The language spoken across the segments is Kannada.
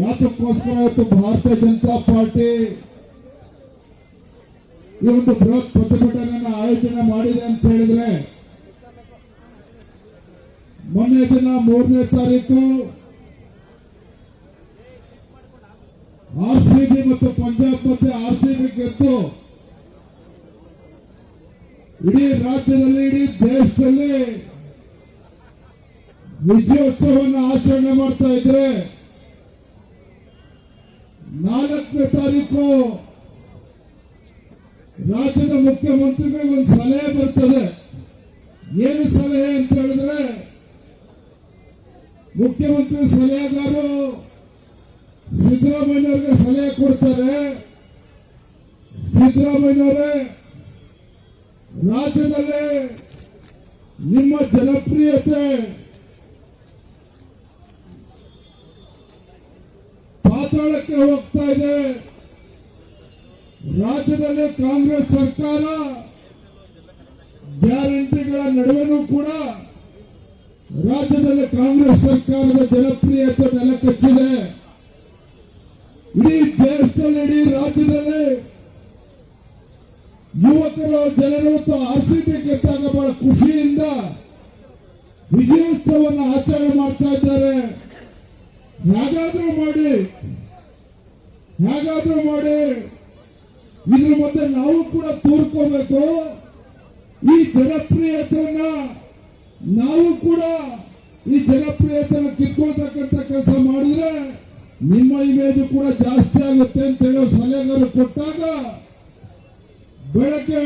ಯಾತಕ್ಕೋಸ್ಕರ ಇವತ್ತು ಭಾರತೀಯ ಜನತಾ ಪಾರ್ಟಿ ಈ ಒಂದು ಬೃಹತ್ ಪ್ರತಿಭಟನೆಯನ್ನು ಆಯೋಜನೆ ಮಾಡಿದೆ ಅಂತ ಹೇಳಿದ್ರೆ, ಮೊನ್ನೆ ದಿನ 3ನೇ ತಾರೀಕು ಆರ್ಸಿಬಿ ಮತ್ತು ಪಂಜಾಬ್ ಮಧ್ಯೆ ಆರ್ಸಿಬಿ ಗೆದ್ದು ಇಡೀ ರಾಜ್ಯದಲ್ಲಿ ಇಡೀ ದೇಶದಲ್ಲಿ ವಿಜಯೋತ್ಸವವನ್ನು ಆಚರಣೆ ಮಾಡ್ತಾ ಇದ್ರೆ, 4ನೇ ತಾರೀಕು ರಾಜ್ಯದ ಮುಖ್ಯಮಂತ್ರಿಗಳಿಗೆ ಒಂದು ಸಲಹೆ ಬರ್ತದೆ. ಏನು ಸಲಹೆ ಅಂತ ಹೇಳಿದ್ರೆ, ಮುಖ್ಯಮಂತ್ರಿ ಸಲಹೆಗಾರರು ಸಿದ್ದರಾಮಯ್ಯನವರಿಗೆ ಸಲಹೆ ಕೊಡ್ತಾರೆ. ಸಿದ್ದರಾಮಯ್ಯನವರೇ, ರಾಜ್ಯದಲ್ಲಿ ನಿಮ್ಮ ಜನಪ್ರಿಯತೆ ಪಾತಾಳಕ್ಕೆ ಹೋಗ್ತಾ ಇದೆ. ರಾಜ್ಯದಲ್ಲಿ ಕಾಂಗ್ರೆಸ್ ಸರ್ಕಾರ ಗ್ಯಾರಂಟಿಗಳ ನಡುವೆನೂ ಕೂಡ ರಾಜ್ಯದಲ್ಲಿ ಕಾಂಗ್ರೆಸ್ ಸರ್ಕಾರದ ಜನಪ್ರಿಯತೆ ನೆಲಕಚ್ಚಿದೆ. ಇಡೀ ದೇಶದಲ್ಲಿ, ಇಡೀ ರಾಜ್ಯದಲ್ಲಿ ಯುವಕರು, ಜನರು ಆರ್ಸಿಬಿ ಗೆದ್ದಾಗ ಬಹಳ ಖುಷಿಯಿಂದ ವಿಜಯೋತ್ಸವವನ್ನು ಆಚರಣೆ ಮಾಡ್ತಾ ಇದ್ದಾರೆ. ಹೇಗಾದ್ರೂ ಮಾಡಿ ಇದ್ರ ಮಧ್ಯೆ ನಾವು ಕೂಡ ತೋರ್ಕೋಬೇಕು. ಈ ಜನಪ್ರಿಯತೆಯನ್ನ ನಾವು ಕೂಡ ಈ ಜನಪ್ರಿಯತೆಯನ್ನು ಕಿತ್ಕೊಳ್ತಕ್ಕಂಥ ಕೆಲಸ ಮಾಡಿದ್ರೆ ನಿಮ್ಮ ಇಮೇಜ್ ಕೂಡ ಜಾಸ್ತಿ ಆಗುತ್ತೆ ಅಂತ ಹೇಳೋ ಸಲಹೆಗಾರರು ಕೊಟ್ಟಾಗ, ಬೆಳಗ್ಗೆ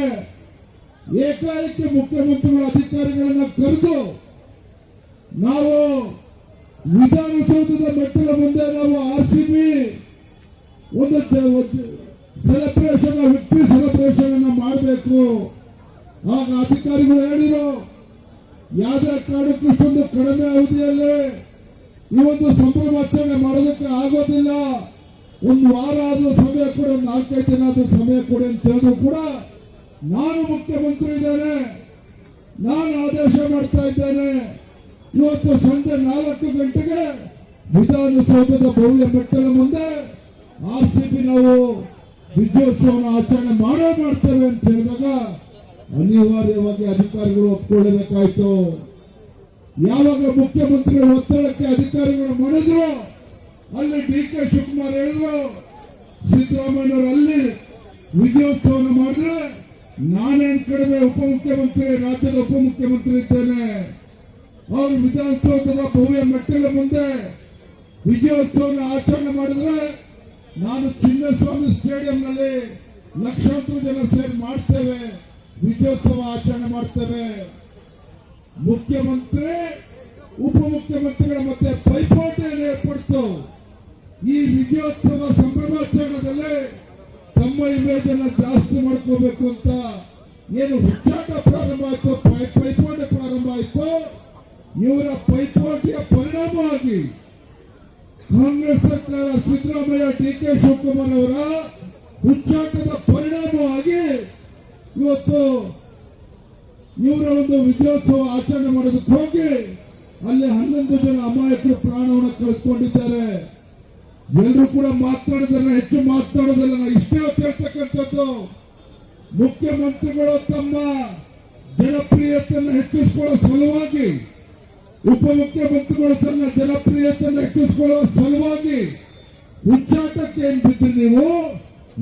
ಏಕಾಏಕಿ ಮುಖ್ಯಮಂತ್ರಿಗಳ ಅಧಿಕಾರಿಗಳನ್ನ ಕರೆದು ನಾವು ವಿಧಾನಸೌಧದ ಮೆಟ್ಟಿಲ ಮುಂದೆ ನಾವು ಆರ್ಸಿಬಿ ಒಂದು ಸೆಲೆಬ್ರೇಷನ್, ವಿಕ್ಟರಿ ಸೆಲೆಬ್ರೇಷನ್ ಅನ್ನ ಮಾಡಬೇಕು. ಆಗ ಅಧಿಕಾರಿಗಳು ಹೇಳಿದ್ರು, ಯಾವುದೇ ಕಾರಣಕ್ಕೂ ಇಷ್ಟೊಂದು ಕಡಿಮೆ ಅವಧಿಯಲ್ಲಿ ಈ ಒಂದು ಸಂಭ್ರಮಾಚರಣೆ ಮಾಡೋದಕ್ಕೆ ಆಗೋದಿಲ್ಲ. ಒಂದು ವಾರ ಆದ್ರೂ ಸಮಯ ಕೊಡಿ, 4-5 ದಿನ ಆದ್ರೂ ಸಮಯ ಕೊಡಿ ಅಂತ ಹೇಳಿದ್ರು ಕೂಡ, ನಾನು ಮುಖ್ಯಮಂತ್ರಿ ಇದ್ದೇನೆ, ನಾನು ಆದೇಶ ಮಾಡ್ತಾ ಇದ್ದೇನೆ. ಇವತ್ತು ಸಂಜೆ 4 ಗಂಟೆಗೆ ವಿಧಾನಸೌಧದ ಭವ್ಯ ಮೆಟ್ಟಲ ಮುಂದೆ ಆರ್ಸಿಬಿ ನಾವು ವಿಜಯೋತ್ಸವವನ್ನು ಆಚರಣೆ ಮಾಡ್ತೇವೆ ಅಂತ ಹೇಳಿದಾಗ ಅನಿವಾರ್ಯವಾಗಿ ಅಧಿಕಾರಿಗಳು ಒಪ್ಪಿಕೊಳ್ಳಬೇಕಾಯ್ತು. ಯಾವಾಗ ಮುಖ್ಯಮಂತ್ರಿ ಒತ್ತಡಕ್ಕೆ ಅಧಿಕಾರಿಗಳು ಮಾಡಿದ್ರು, ಅಲ್ಲಿ ಡಿ.ಕೆ. ಶಿವಕುಮಾರ್ ಹೇಳಿದ್ರು, ಸಿದ್ದರಾಮಯ್ಯನವರು ಅಲ್ಲಿ ವಿಜಯೋತ್ಸವವನ್ನು ಮಾಡಿದ್ರೆ ನಾನೇನ್ ಕಡಿಮೆ ಉಪಮುಖ್ಯಮಂತ್ರಿ, ರಾಜ್ಯದ ಉಪಮುಖ್ಯಮಂತ್ರಿ ಇದ್ದೇನೆ. ಅವರು ವಿಧಾನಸೌಧದ ಭವ್ಯ ಮೆಟ್ಟಲ ಮುಂದೆ ವಿಜಯೋತ್ಸವವನ್ನು ಆಚರಣೆ ಮಾಡಿದ್ರೆ ನಾನು ಚಿನ್ನಸ್ವಾಮಿ ಸ್ಟೇಡಿಯಂನಲ್ಲಿ ಲಕ್ಷಾಂತರ ಜನ ಸೇರಿ ಮಾಡ್ತೇವೆ, ವಿಜಯೋತ್ಸವ ಆಚರಣೆ ಮಾಡ್ತೇವೆ. ಮುಖ್ಯಮಂತ್ರಿ ಉಪಮುಖ್ಯಮಂತ್ರಿಗಳ ಮತ್ತೆ ಪೈಪೋಟಿಯನ್ನು ಏರ್ಪಡಿತು. ಈ ವಿಜಯೋತ್ಸವ ಸಂಭ್ರಮಾಚರಣೆಯಲ್ಲಿ ತಮ್ಮ ಇಮೇಜ್ ಅನ್ನು ಜಾಸ್ತಿ ಮಾಡ್ಕೋಬೇಕು ಅಂತ ಏನು ಹುಚ್ಚಾಟ ಪ್ರಾರಂಭ ಆಯಿತು, ಪೈಪೋಟಿ ಪ್ರಾರಂಭ ಆಯಿತು. ಇವರ ಪೈಪೋಟಿಯ ಪರಿಣಾಮವಾಗಿ ಕಾಂಗ್ರೆಸ್ ಸರ್ಕಾರ, ಸಿದ್ದರಾಮಯ್ಯ, ಡಿ.ಕೆ. ಶಿವಕುಮಾರ್ ಅವರ ಹುಚ್ಚಾಟದ ಪರಿಣಾಮವಾಗಿ ಇವತ್ತು ಇವರ ಒಂದು ವಿಜಯೋತ್ಸವ ಆಚರಣೆ ಮಾಡೋದಕ್ಕೆ ಹೋಗಿ ಅಲ್ಲಿ 11 ಜನ ಅಮಾಯಕರು ಪ್ರಾಣವನ್ನು ಕಳೆದುಕೊಂಡಿದ್ದಾರೆ. ಎಲ್ಲರೂ ಕೂಡ ಮಾತನಾಡಿದ್ರೆ ಹೆಚ್ಚು ಮಾತನಾಡೋದಿಲ್ಲ. ನಾನು ಇಷ್ಟೇ ಹೇಳ್ತಕ್ಕಂಥದ್ದು, ಮುಖ್ಯಮಂತ್ರಿಗಳು ತಮ್ಮ ಜನಪ್ರಿಯತೆಯನ್ನು ಹೆಚ್ಚಿಸಿಕೊಳ್ಳೋ ಸಲುವಾಗಿ, ಉಪಮುಖ್ಯಮಂತ್ರಿಗಳು ತನ್ನ ಜನಪ್ರಿಯತೆಯನ್ನು ಹೆಚ್ಚಿಸಿಕೊಳ್ಳುವ ಸಲುವಾಗಿ ಹುಚ್ಚಾಟಕ್ಕೆ ಏನ್ ಬಿದ್ದರೆ ನೀವು,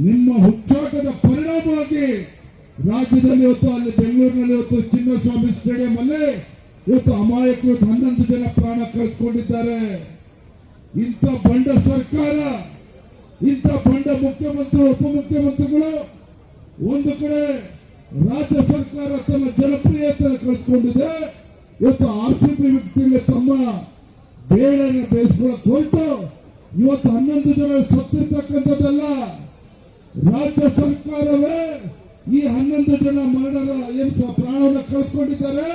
ನಿಮ್ಮ ಹುಚ್ಚಾಟದ ಪರಿಣಾಮವಾಗಿ ರಾಜ್ಯದಲ್ಲಿ ಇವತ್ತು, ಅಲ್ಲಿ ಬೆಂಗಳೂರಿನಲ್ಲಿ ಇವತ್ತು ಚಿನ್ನಸ್ವಾಮಿ ಸ್ಟೇಡಿಯಂ ಅಲ್ಲಿ ಇವತ್ತು ಅಮಾಯಕರು 11 ಜನ ಪ್ರಾಣ ಕಳೆದುಕೊಂಡಿದ್ದಾರೆ. ಇಂಥ ಬಂಡ ಸರ್ಕಾರ, ಇಂಥ ಬಂಡ ಮುಖ್ಯಮಂತ್ರಿಗಳು, ಉಪಮುಖ್ಯಮಂತ್ರಿಗಳು ಒಂದು ಕಡೆ ರಾಜ್ಯ ಸರ್ಕಾರ ತನ್ನ ಜನಪ್ರಿಯತೆಯನ್ನು ಕಳೆದುಕೊಂಡಿದೆ. ಇವತ್ತು ಆರ್ಸಿಬಿ ವ್ಯಕ್ತಿಗಳಿಗೆ ತಮ್ಮ ಬೇಳೆಯನ್ನು ಬೇಯಿಸ್ಕೊಳ್ಳಕ್ಕೆ ಹೊರಟು ಇವತ್ತು 11 ಜನ ಸತ್ತಿರ್ತಕ್ಕಂಥದ್ದಲ್ಲ, ರಾಜ್ಯ ಸರ್ಕಾರವೇ ಈ 11 ಜನ ಮರಣದ ಏನು ಪ್ರಾಣವನ್ನು ಕಳೆದುಕೊಂಡಿದ್ದಾರೆ.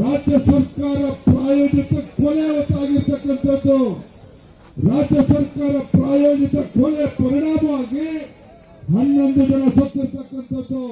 ರಾಜ್ಯ ಸರ್ಕಾರ ಪ್ರಾಯೋಜಿತ ಕೊಲೆ ಆಗಿರ್ತಕ್ಕಂಥದ್ದು. ರಾಜ್ಯ ಸರ್ಕಾರ ಪ್ರಾಯೋಜಿತ ಕೊಲೆ ಪರಿಣಾಮವಾಗಿ 11 ಜನ ಸತ್ತಿರ್ತಕ್ಕಂಥದ್ದು.